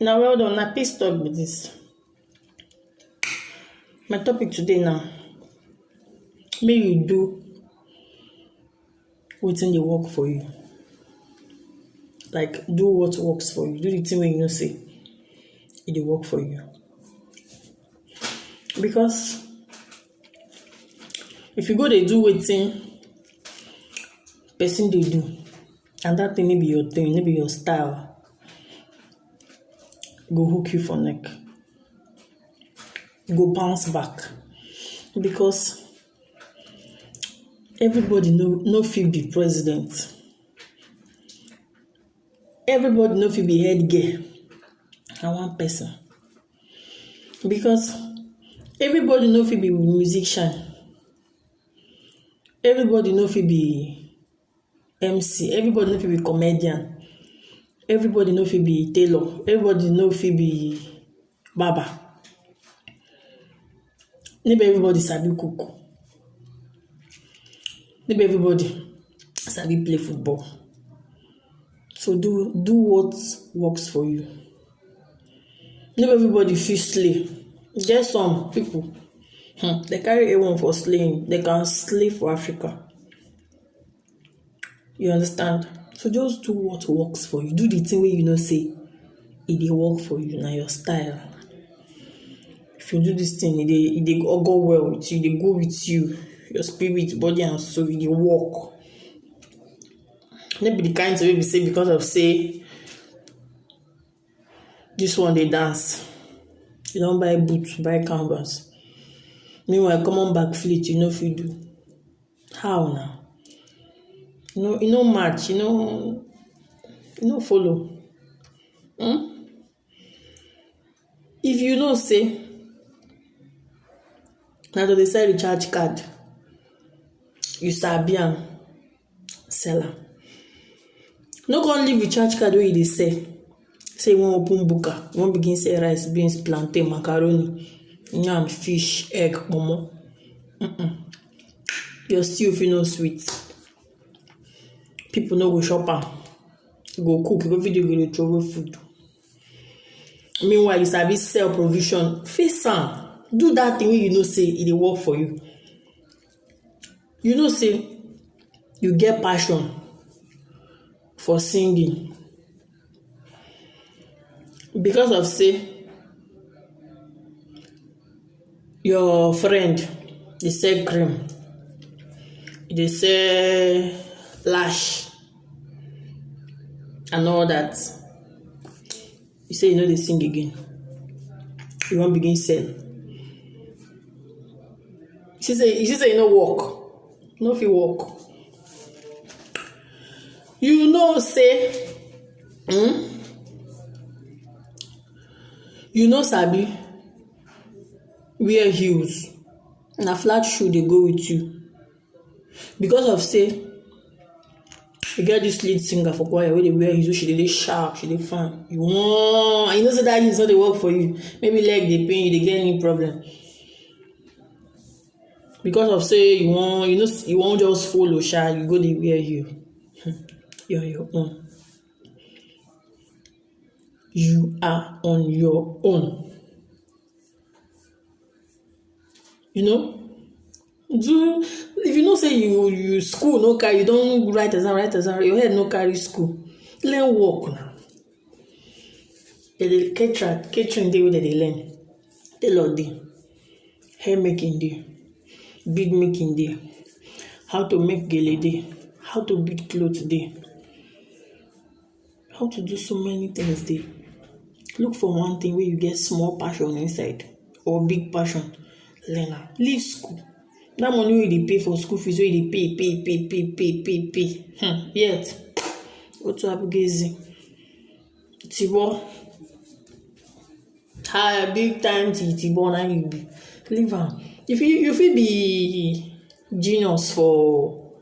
Now, well done. Now, peace talk with this. My topic today now, may you do what's in the work for you. Like, do what works for you. Do the thing when you know say it will work for you. Because if you go they do wetin person they do, and that thing may be your thing, maybe your style, go hook you for neck. Go bounce back. Because everybody no fit be president. Everybody no fit be head girl and one person. Because everybody no fit be musician. Everybody no fit be MC. Everybody no fit be comedian. Everybody no fit be tailor. Everybody no fit be barber. Maybe everybody sabi cook. Maybe everybody sabi play football. So do what works for you. Maybe everybody fit slay. There's some people, they carry A1 for slaying. They can slay for Africa. You understand? So just do what works for you. Do the thing where you know say it dey work for you, na your style. If you do this thing, it dey go well with you, they go with you, your spirit, body and soul, it dey work. Maybe the kind of way we say because of say this one they dance. You don't buy boots, buy canvas. Meanwhile, come on back fleet, you know if you do. How now? You know match, you know follow. If you know say now to decide recharge card, you sabi am, sell am. No go leave recharge card where you dey sell. Say you wan open buka, you wan begin sell rice, beans, plantain, macaroni, yam, fish, egg, pomo. Your stew fit no sweet. People no go shop am. You go cook, you go video, you go dey throw away food. Meanwhile, you sabi sell provision. Face am. Do that thing wey you know say it dey work for you. You know say you get passion for singing. Because of say your friend dey sell cream, dey sell lash and all that. You say you know they sing again. You won't begin sell. She say you know work. No fit work. You know say you know sabi wear heels. Na flat shoe they go with you. Because of say you get this lead singer for choir where they wear heels, she dey sharp, she dey fine. You know say that is not the work for you. Maybe leg they pain you, they get any problem. Because of say you won't just follow sha, you go dey wear heel. You're on your own. You are on your own. You know? If you know say you school no carry, you don't write exam, your head no carry school. Learn work now. The catering day where they learn. Tailor day. Hair making day. Bead making day. How to make gele day. How to beat clothes day. How to do so many things day. Look for one thing where you get small passion inside or big passion. Learn am. Leave school. That money wey dey pay for school fees, wey dey pay. Yet, go to Abugezi. Tibo. High big time Tibo na you be. Leave am. You fit be genius for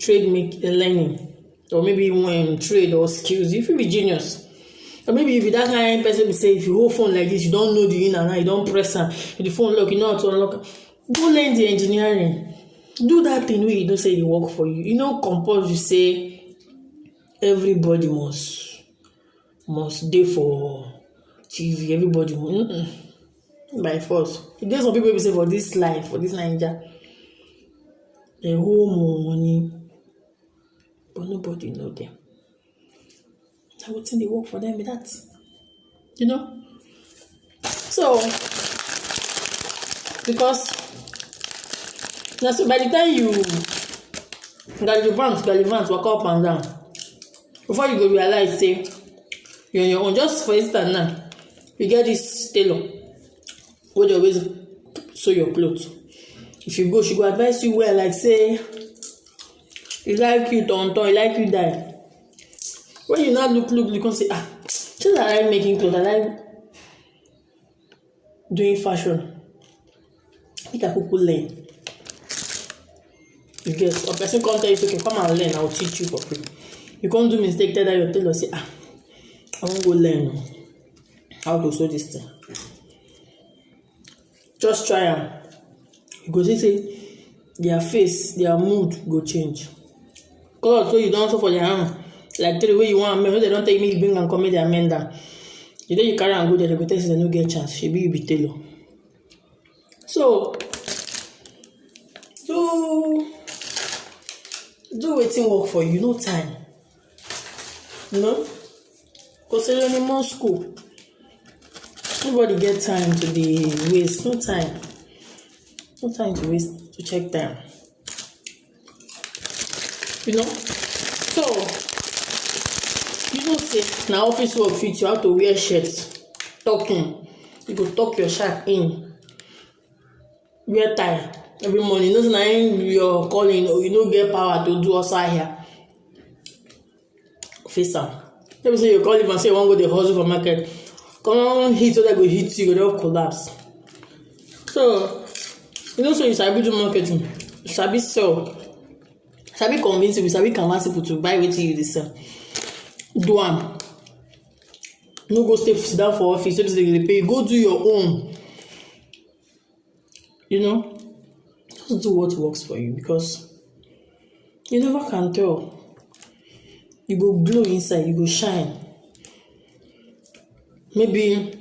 trade learning, or maybe when trade or skills. You fit be genius. Or maybe you be that kind of person who say if you hold phone like this, you don't know the in and out, you don't press am, the phone lock, you know how to unlock. Go learn the engineering. Do that thing where you don't say it work for you. You know, compose you say everybody must must dey for TV, everybody by force. E get some people wey say for this life, for this Naija, they hold more money, but nobody know them. Na wetin dey work for them be that, So, because now, so by the time you gallivant, walk up and down, before you go realize, say, you're on your own. Just for instance now, you get this tailor wey dey always sew your clothes. If you go, she go advise you well, like say, you like you turn, you like you die. When you now look, you can say, just I like making clothes, I like doing fashion. Make I could learn. You get a person come tell you, okay, come and learn, I will teach you for free. You can't do mistake, tell that your tailor say, I won't go learn how to sew this thing. Just try them. You go say their face, their mood go change. Because so you don't sew for their hand, like tell the way you want to make, they don't tell me you bring and come make their men down. The day you carry and go there, they go tell you they no get chance. She be you be tailor. So do wetin work for you, no time. Because you're in more school. Nobody get time to be waste. No time. No time to waste to check time. So say now office work fit you how to wear shirt, talking. You go tuck your shirt in, wear tie every morning. You know you're calling or you don't get power to do outside here. Face am. Let me say you call him and say you want to go the hustle for market. Come on, hit so that go hit you, go collapse. So so you sabi do marketing, you sabi sell, you sabi convince people, you sabi convince people to buy wetin you dey sell. Do am. No go sit down for office, so they pay you. Go do your own. Just do what works for you, because you never can tell. You go glow inside, you go shine. Maybe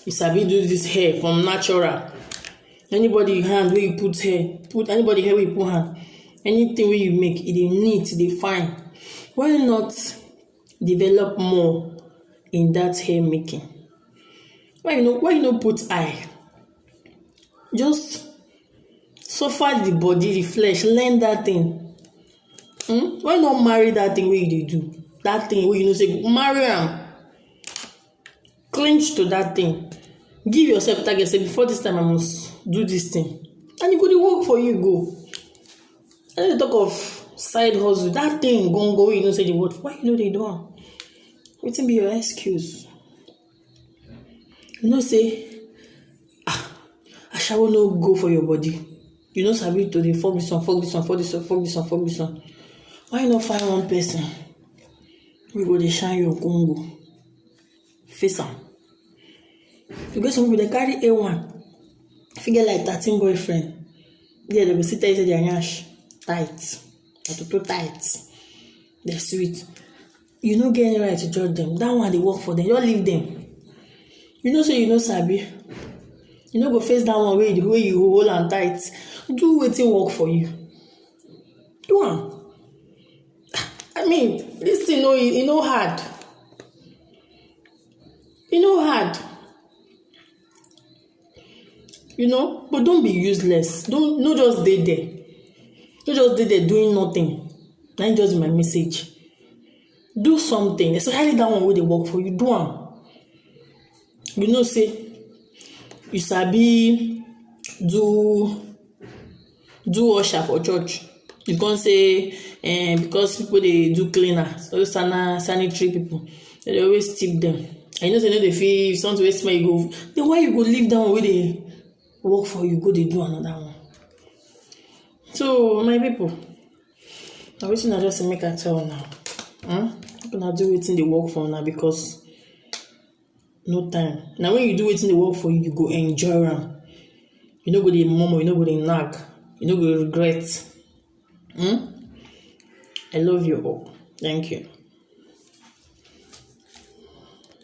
you sabi do this hair from natural. Anybody hand where you put hair, anybody hair where you put hand, anything where you make, it dey neat, it dey fine. Why not develop more in that hair making? Why you no put eye? Just suffer the body, the flesh, learn that thing. Why not marry that thing where you do? That thing where say marry am. Clinch to that thing. Give yourself target. Say before this time I must do this thing, and you go to work for you. Go. And talk of side hustle. That thing go. Say the word. Why they do am? Wetin be your excuse? Say I shall no go for your body. Sabi to dey fuck this one. Why not find one person we go dey shine your Congo? Face am. You get some people they carry A1. If you get like 13 boyfriend, yeah, they will sit there and say they're nyash tight, too tight. They're sweet. You don't get any right to judge them. That one they work for them. You don't leave them. So sabi. Go face that one where you hold and tight. Do wetin work for you. Do am. This thing hard. Hard. But don't be useless. Don't just stay there. Don't just stay there doing nothing. That's just my message. Do something, especially that one where they work for you. Do am. Say you sabi do usher for church. You can't say because people they do cleaner, those sanitary people, they always tip them. I say no, they feel if something waste you go. Then why you go leave that one where they work for you? Go they do another one. So my people, now waiting I just make a tell now. You gonna do it in the work for now because no time. Now when you do it in the work for you, you go enjoy them. You know go the murmur, you know go the nag, you know go regret. I love you all. Thank you.